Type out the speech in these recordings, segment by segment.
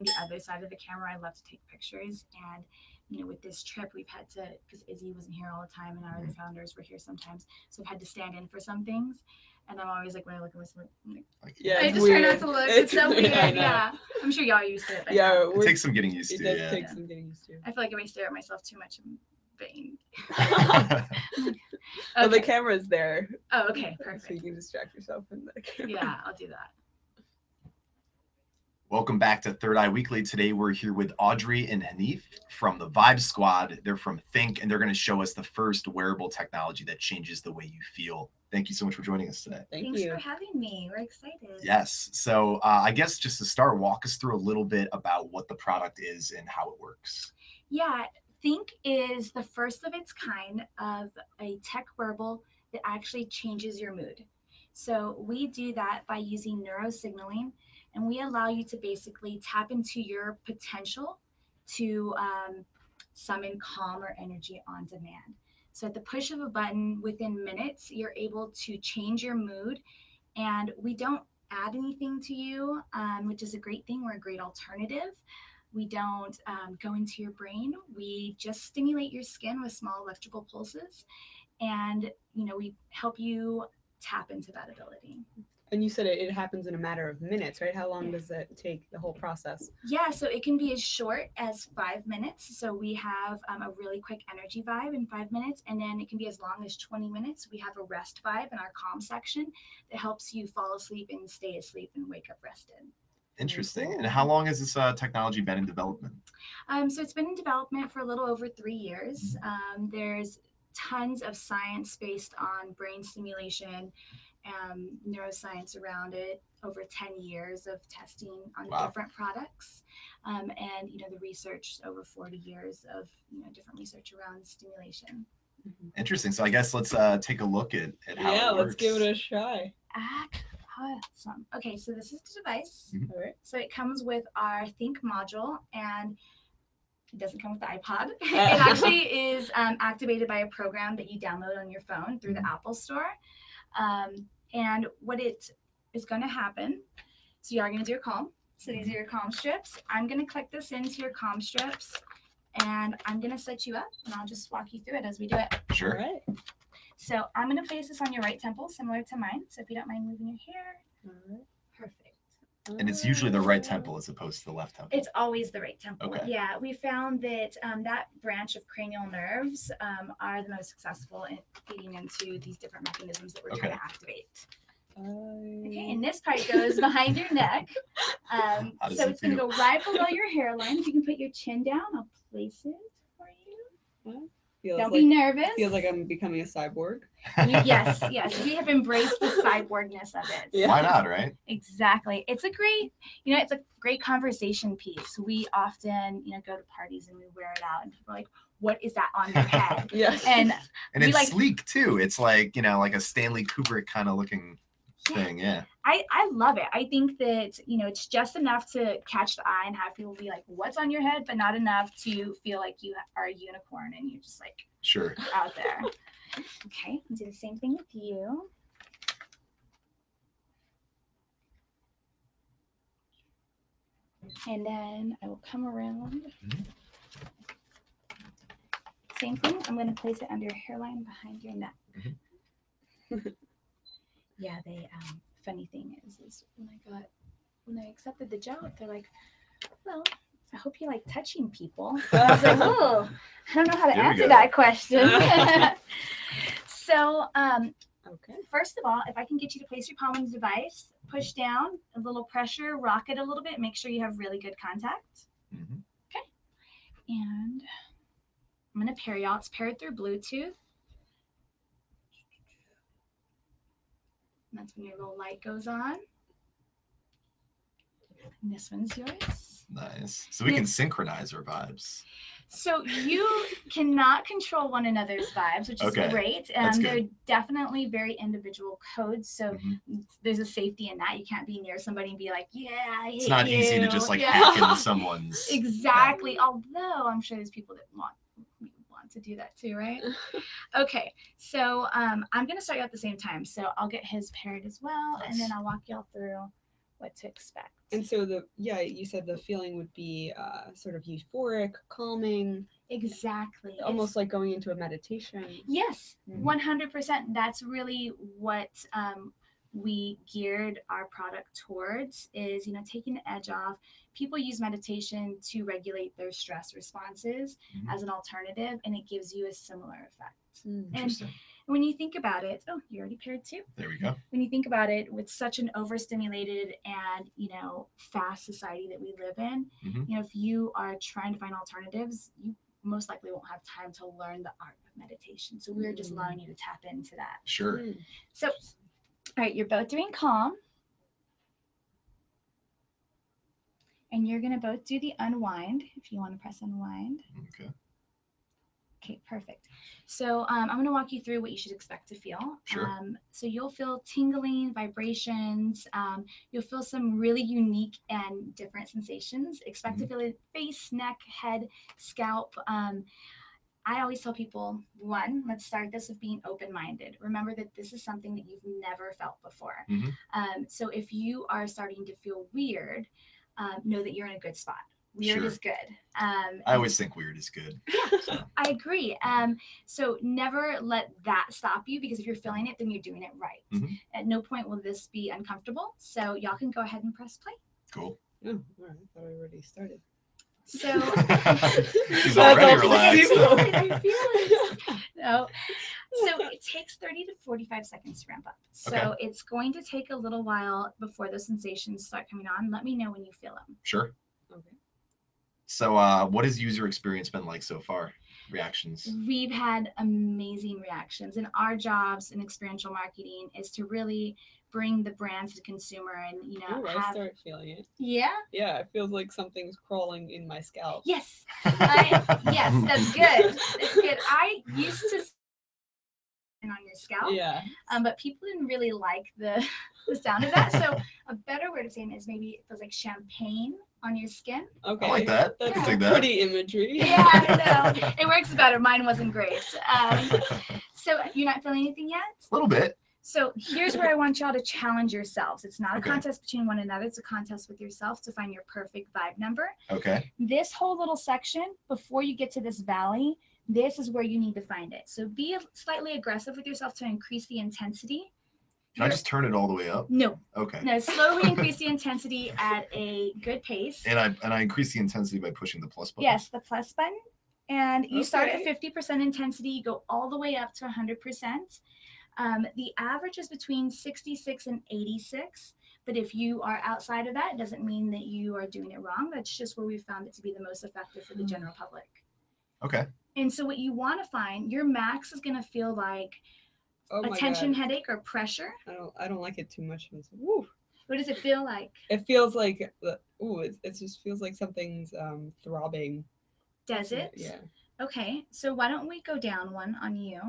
the other side of the camera. I love to take pictures. And, with this trip, we've had to, because Izzy wasn't here all the time and our other founders were here sometimes. So we've had to stand in for some things. And I'm always like, when I look at myself, yeah, I just weird. try not to look. It's so weird. Yeah. I'm sure y'all used to it. Yeah, it takes some getting used to. It does take some getting used to. I feel like if I stare at myself too much, I'm vain. Okay. Well, the camera's there. Oh, okay, perfect. So you can distract yourself from the camera. Yeah, I'll do that. Welcome back to Third Eye Weekly. Today we're here with Audrey and Hanif from the Vibe Squad. They're from Thync, and they're going to show us the first wearable technology that changes the way you feel. Thank you so much for joining us today. Thanks for having me. We're excited. Yes. So I guess just to start, walk us through a little bit about what the product is and how it works. Yeah, Thync is the first of its kind of a tech wearable that actually changes your mood. So we do that by using neurosignaling, and we allow you to basically tap into your potential to summon calm or energy on demand. So at the push of a button, within minutes, you're able to change your mood, and we don't add anything to you, which is a great thing. We're a great alternative. We don't go into your brain. We just stimulate your skin with small electrical pulses, and we help you tap into that ability. And you said it happens in a matter of minutes, right? How long does it take, the whole process? Yeah, so it can be as short as 5 minutes. So we have a really quick energy vibe in 5 minutes, and then it can be as long as 20 minutes. We have a rest vibe in our calm section that helps you fall asleep and stay asleep and wake up rested. Interesting. And how long has this technology been in development? So it's been in development for a little over 3 years. There's tons of science based on brain stimulation, neuroscience around it, over 10 years of testing on different products, and the research, over 40 years of different research around stimulation. Interesting. So I guess let's take a look at how it works. Let's give it a try. Awesome. Okay, so this is the device. All right. So it comes with our Thync module, and it doesn't come with the iPod. It actually is activated by a program that you download on your phone through the Apple Store. And what it is going to happen, so you are going to do your calm. So these are your calm strips. I'm going to click this into your calm strips, and I'm going to set you up, and I'll just walk you through it as we do it. Sure. All right. So I'm going to place this on your right temple, similar to mine. So if you don't mind moving your hair. All right. Perfect. And it's usually the right temple as opposed to the left temple. It's always the right temple. Okay. Yeah, we found that that branch of cranial nerves are the most successful in feeding into these different mechanisms that we're trying to activate. Okay, and this part goes behind your neck. So it's going to go right below your hairline. If you can put your chin down, I'll place it for you. Don't be nervous. Feels like I'm becoming a cyborg. Yes. We have embraced the cyborgness of it. Yeah. Why not, right? Exactly. It's a great conversation piece. We often, go to parties and we wear it out, and people are like, "What is that on your head?" Yes. And it's sleek too. It's like, like a Stanley Kubrick kind of looking thing. Yeah. I love it. I think that, it's just enough to catch the eye and have people be like, "What's on your head?" but not enough to feel like you are a unicorn and you're just like out there. Okay, I'll do the same thing with you. And then I will come around. Same thing. I'm going to place it under your hairline behind your neck. Yeah, funny thing is when I accepted the job, they're like, "Well, I hope you like touching people." I was like, "Oh, I don't know how to answer that question." So, first of all, if I can get you to place your palm on the device, push down, a little pressure, rock it a little bit, make sure you have really good contact. Okay. And I'm going to pair y'all. It's paired through Bluetooth. And that's when your little light goes on. And this one's yours. Nice. So we can synchronize our vibes. So you cannot control one another's vibes, which is great. They're definitely very individual codes. So there's a safety in that. You can't be near somebody and be like, "Yeah, I hate you." It's not easy to just hack into someone's. Exactly. Although I'm sure there's people that want to do that too, right? Okay. So I'm going to start you at the same time. So I'll get his paired as well. And then I'll walk y'all through what to expect. And so you said the feeling would be sort of euphoric, calming, Exactly. almost like going into a meditation. Yes, Mhm. 100%. That's really what we geared our product towards is, taking the edge off. People use meditation to regulate their stress responses Mhm. as an alternative, and it gives you a similar effect. And Interesting. when you think about it, oh, you already paired too. There we go. When you think about it, with such an overstimulated and fast society that we live in, Mhm. if you are trying to find alternatives, you most likely won't have time to learn the art of meditation. So we're just allowing you to tap into that. Sure. So, all right, you're both doing calm, and you're gonna both do the unwind. If you want to press unwind. Okay. Okay, perfect. So I'm going to walk you through what you should expect to feel. Sure. So you'll feel tingling, vibrations. You'll feel some really unique and different sensations. Expect to feel it face, neck, head, scalp. I always tell people, one, let's start this with being open-minded. Remember that this is something that you've never felt before. So if you are starting to feel weird, know that you're in a good spot. Weird Sure. is good. I always think weird is good. Yeah, so. I agree. So never let that stop you, because if you're feeling it, then you're doing it right. At no point will this be uncomfortable. So y'all can go ahead and press play. Cool. Oh, all right. I thought I already started. So she's already relaxed. I feel it. No. So it takes 30 to 45 seconds to ramp up. So it's going to take a little while before those sensations start coming on. Let me know when you feel them. Sure. Okay. So what has user experience been like so far? Reactions? We've had amazing reactions, and our jobs in experiential marketing is to really bring the brand to the consumer and I start feeling it. Yeah, it feels like something's crawling in my scalp. Yes, yes, that's good. It's good. I used to on your scalp, but people didn't really like the sound of that. So a better word of saying is maybe it feels like champagne on your skin. Okay, I like that. That's I dig that. pretty imagery. Yeah, I know. It works better. Mine wasn't great. So you're not feeling anything yet? A little bit. So here's where I want y'all to challenge yourselves. It's not a contest between one another. It's a contest with yourself to find your perfect vibe number. Okay. This whole little section, before you get to this valley, this is where you need to find it. So be slightly aggressive with yourself to increase the intensity. Can I just turn it all the way up? No. Okay. No, slowly increase the intensity at a good pace. And I increase the intensity by pushing the plus button? Yes, the plus button. And you start at 50% intensity, you go all the way up to 100%. The average is between 66 and 86. But if you are outside of that, it doesn't mean that you are doing it wrong. That's just where we found it to be the most effective for the general public. Okay. And so what you want to find, your max is going to feel like a tension headache or pressure. I don't like it too much. Woo. What does it feel like? It feels like it just feels like something's throbbing. Does it? Yeah. Okay, so why don't we go down one on you?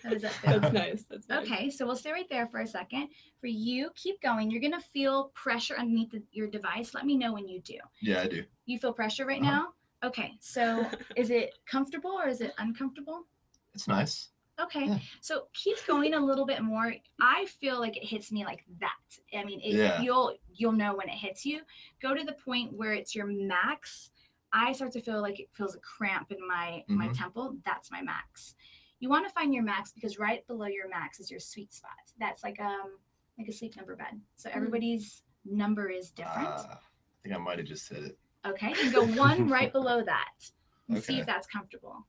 How does that feel? That's nice. Okay, so we'll stay right there for a second. For you, keep going. You're gonna feel pressure underneath your device. Let me know when you do. Yeah, I do. You feel pressure right now? Okay, so is it comfortable or is it uncomfortable? It's nice. Okay, yeah. So keep going a little bit more. I feel like it hits me like that. I mean, you'll know when it hits you. Go to the point where it's your max. I start to feel like it feels a cramp in my temple. That's my max. You want to find your max because right below your max is your sweet spot. That's like a sleep number bed. So everybody's number is different. I think I might have just hit it. Okay, you go one right below that and see if that's comfortable.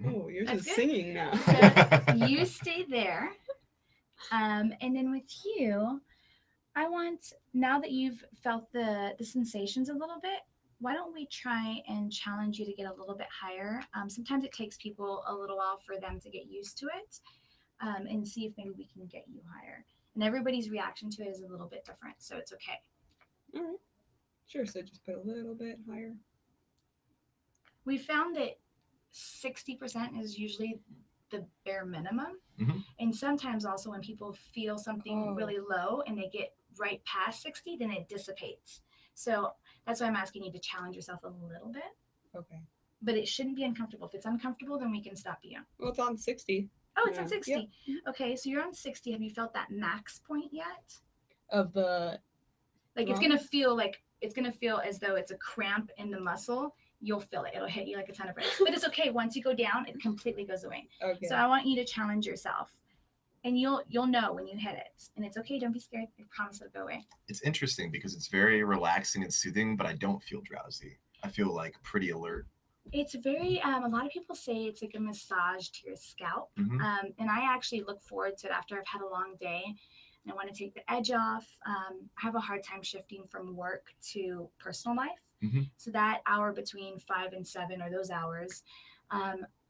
Oh, you're just singing now. So you stay there. And then with you, I want, now that you've felt the sensations a little bit, why don't we try and challenge you to get a little bit higher? Sometimes it takes people a little while for them to get used to it, and see if maybe we can get you higher. And everybody's reaction to it is a little bit different, so it's okay. All right. Sure, so just put a little bit higher. We found that 60% is usually the bare minimum. And sometimes also when people feel something really low and they get right past 60, then it dissipates. So that's why I'm asking you to challenge yourself a little bit. Okay. But it shouldn't be uncomfortable. If it's uncomfortable, then we can stop you. Well, it's on 60. Oh, it's on Yeah. 60. Yep. Okay, so you're on 60. Have you felt that max point yet? Of the Like throb? it's gonna feel as though it's a cramp in the muscle. You'll feel it. It'll hit you like a ton of bricks. But it's okay. Once you go down, it completely goes away. Okay. So I want you to challenge yourself. And you'll know when you hit it. And it's okay, don't be scared. I promise it'll go away. It's interesting because it's very relaxing and soothing, but I don't feel drowsy. I feel like pretty alert. It's very a lot of people say it's like a massage to your scalp. Mhm. And I actually look forward to it after I've had a long day and I want to take the edge off. I have a hard time shifting from work to personal life. Mhm. So that hour between 5 and 7 or those hours,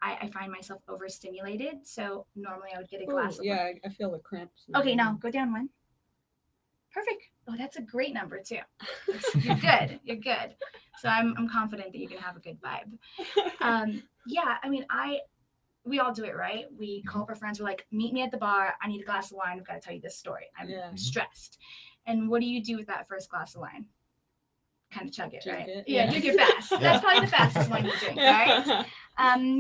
I find myself overstimulated. So normally I would get a glass of yeah, I feel the cramps. Okay, now go down one. Perfect. Oh, that's a great number too. You're good. You're good. So I'm confident that you can have a good vibe. Yeah, I mean, we all do it, right? We call up our friends. We're like, meet me at the bar. I need a glass of wine. I've got to tell you this story. I'm Yeah. stressed. And what do you do with that first glass of wine? Kind of chug it, Drink right? it, Yeah, yeah. drink it fast. Yeah. That's probably the fastest wine you drink, right?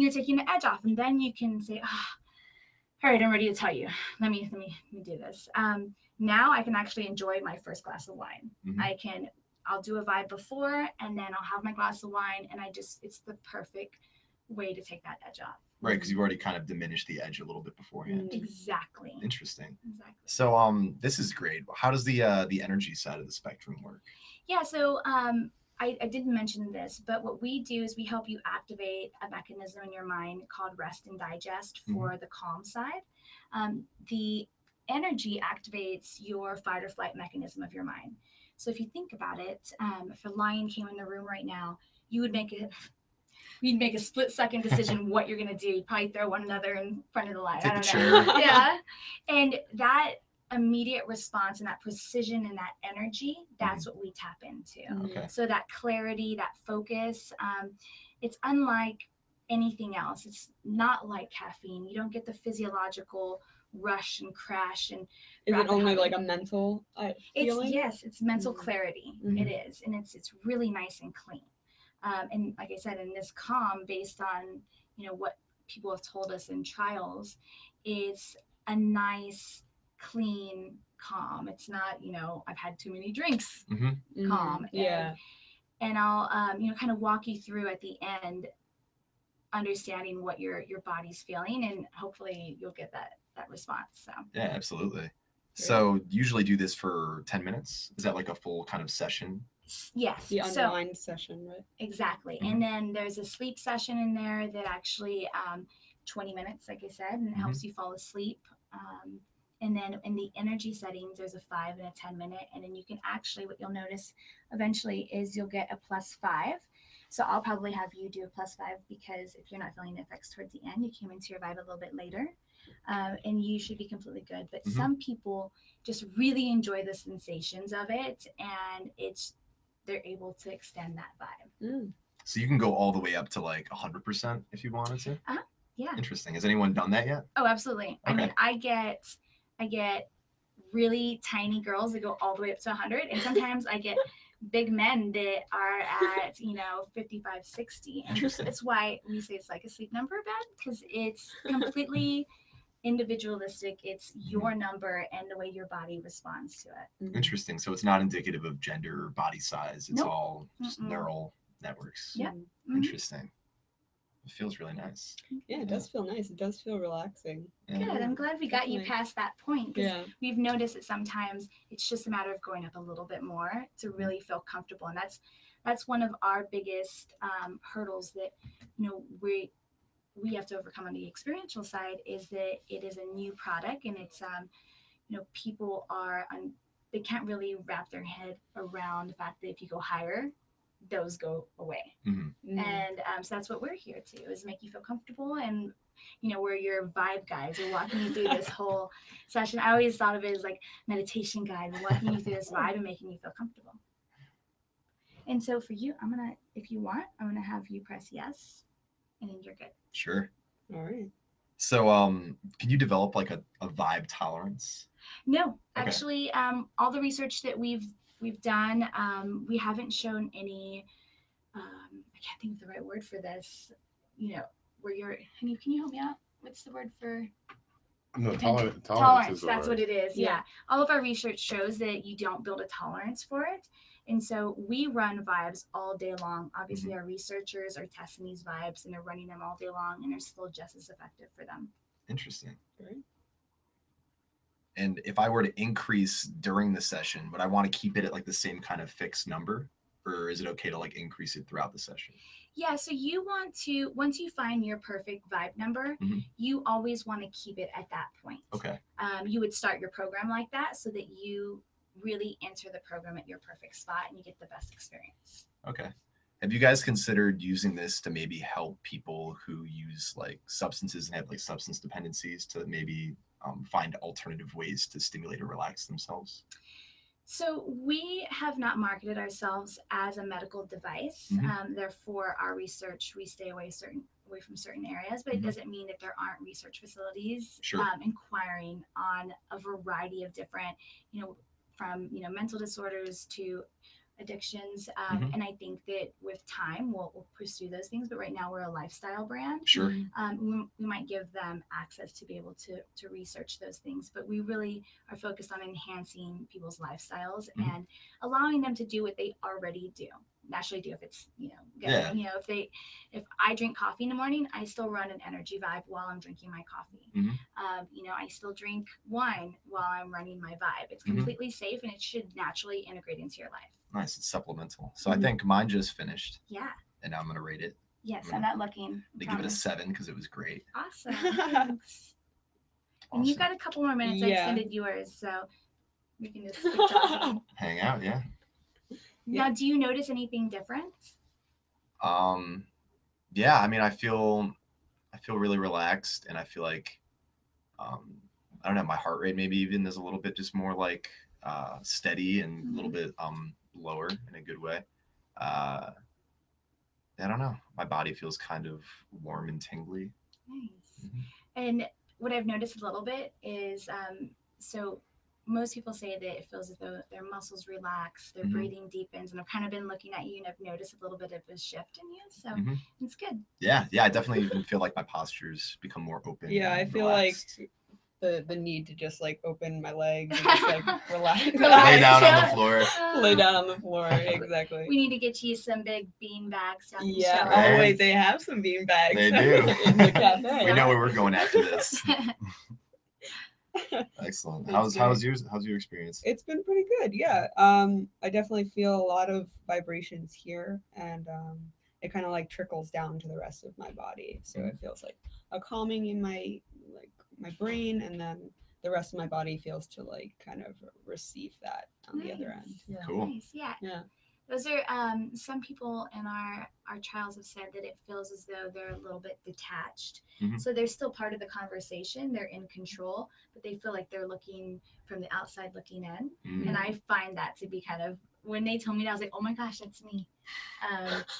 You're taking the edge off, and then you can say, all right, I'm ready to tell you. Let me do this. Now I can actually enjoy my first glass of wine. Mhm. I'll do a vibe before, and then I'll have my glass of wine, and it's the perfect way to take that edge off. Right, because you've already kind of diminished the edge a little bit beforehand. Exactly. Interesting. Exactly. So this is great. How does the energy side of the spectrum work? Yeah, so I didn't mention this, but what we do is we help you activate a mechanism in your mind called rest and digest for the calm side. The energy activates your fight or flight mechanism of your mind. So if you think about it, if a lion came in the room right now, you would make a you'd make a split second decision what you're gonna do. You'd probably throw one another in front of the lion. Take I the don't know. chair. Yeah, and that immediate response and that precision and that energy, that's what we tap into. Okay. So that clarity, that focus, it's unlike anything else. It's not like caffeine. You don't get the physiological rush and crash and Is it rapid only heart like rate. a mental It's feeling? yes, it's mental Mhm. clarity. Mhm. It is, and it's really nice and clean. And like I said, in this calm, based on what people have told us in trials, it's a nice, clean calm. It's not I've had too many drinks Mhm. calm. Yeah. And I'll kind of walk you through at the end, understanding what your body's feeling, and hopefully you'll get that response. So Yeah, absolutely. So usually do this for 10 minutes. Is that like a full kind of session? yes, The so unwind session, right? exactly. Mhm. And then there's a sleep session in there that actually 20 minutes, like I said, and it helps you fall asleep. And then in the energy settings, there's a 5 and a 10 minute. And then you can actually, what you'll notice eventually is you'll get a +5. So I'll probably have you do a +5 because if you're not feeling the effects towards the end, you came into your vibe a little bit later. And you should be completely good. But some people just really enjoy the sensations of it, and they're able to extend that vibe. So you can go all the way up to like 100% if you wanted to. Yeah. Interesting. Has anyone done that yet? Oh, absolutely. I Okay. mean, I get really tiny girls that go all the way up to 100, and sometimes I get big men that are at 55, 60. And Interesting. that's why we say it's like a sleep number bed, because it's completely individualistic. It's your number and the way your body responds to it. Interesting. So it's not indicative of gender or body size. It's Nope. all just neural networks. Yep. Interesting. It feels really nice. Yeah, it does feel nice. It does feel relaxing. Yeah. Good. I'm glad we got you Definitely. past that point, because Yeah. we've noticed that sometimes it's just a matter of going up a little bit more to really feel comfortable, and that's one of our biggest hurdles that we have to overcome on the experiential side, is that it is a new product, and it's people they can't really wrap their head around the fact that if you go higher, those go away. And so that's what we're here to, is make you feel comfortable, and we're your vibe guides. We're walking you through this whole session. I always thought of it as like meditation guide. We're walking you through this vibe and making you feel comfortable. And so for you, if you want, I'm gonna have you press yes, and then you're good. Sure. All right. So can you develop like a vibe tolerance? No, actually, all the research that we've done, we haven't shown any. I can't think of the right word for this. Where you're, honey, can you help me out? what's the word for No, tolerance? tolerance is the That's word. what it is. Yeah. Yeah. All of our research shows that you don't build a tolerance for it. And so we run vibes all day long. Obviously, our researchers are testing these vibes and they're running them all day long, and they're still just as effective for them. Interesting. Right. And if I were to increase during the session, would I want to keep it at like the same kind of fixed number, or is it okay to like increase it throughout the session? Yeah, so you want to, once you find your perfect vibe number, you always want to keep it at that point. Okay. You would start your program like that so that you really enter the program at your perfect spot and you get the best experience. Okay. Have you guys considered using this to maybe help people who use like substances and have like substance dependencies to maybe find alternative ways to stimulate or relax themselves? So we have not marketed ourselves as a medical device. Therefore, our research, we stay away from certain areas, but it doesn't mean that there aren't research facilities inquiring on a variety of different, from mental disorders to addictions. And I think that with time we'll pursue those things, but right now we're a lifestyle brand. Sure. We might give them access to be able to research those things, but we really are focused on enhancing people's lifestyles and allowing them to do what they already do, naturally do. If it's good. If I drink coffee in the morning, I still run an energy vibe while I'm drinking my coffee. I still drink wine while I'm running my vibe. It's completely safe and it should naturally integrate into your life. Nice. It's supplemental. So I think mine just finished. Yeah. And now I'm going to rate it. Yes, I'm not looking. They give it a 7 because it was great. Awesome. Thanks. And you've got a couple more minutes. I extended yours, so we can just keep talking. Hang out, yeah. Now, do you notice anything different? Yeah, I mean, I feel really relaxed, and I feel like I don't know, my heart rate maybe even is a little bit just more like steady and a little bit lower in a good way. I don't know. My body feels kind of warm and tingly. Nice. And what I've noticed a little bit is, so most people say that it feels as though their muscles relax, their breathing deepens, and I've kind of been looking at you and I've noticed a little bit of a shift in you. So it's good. Yeah, I definitely even feel like my postures become more open. Yeah, I feel relaxed. like the need to just like open my legs and just like relax. Lay down on the floor. Lay down on the floor. Exactly. We need to get you some big bean bags down the Yeah. shower. Oh wait, they have some bean bags. They do. In the cafe. We know where we're going after this. Excellent. How's your experience? It's been pretty good. Yeah. I definitely feel a lot of vibrations here, and it kind of like trickles down to the rest of my body. So it feels like a calming in my brain, and then the rest of my body feels to like kind of receive that on the other end. Yeah. Cool. Nice. Yeah. Yeah. Those are some people in our trials have said that it feels as though they're a little bit detached. So they're still part of the conversation. They're in control, but they feel like they're looking from the outside looking in. And I find that to be kind of, when they told me that, I was like, oh my gosh, that's me.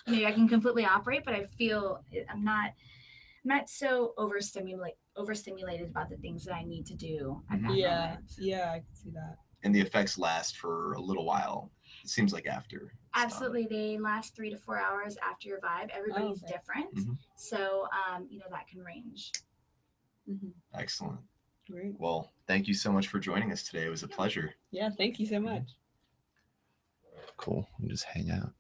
Maybe I can completely operate, but I feel I'm not so overstimulated about the things that I need to do at that moment. Yeah, I can see that. And the effects last for a little while. It seems like after. Absolutely. They last 3 to 4 hours after your vibe. Everybody's different. So, that can range. Excellent. Great. Well, thank you so much for joining us today. It was a pleasure. Yeah, thank you so much. Cool. We'll just hang out.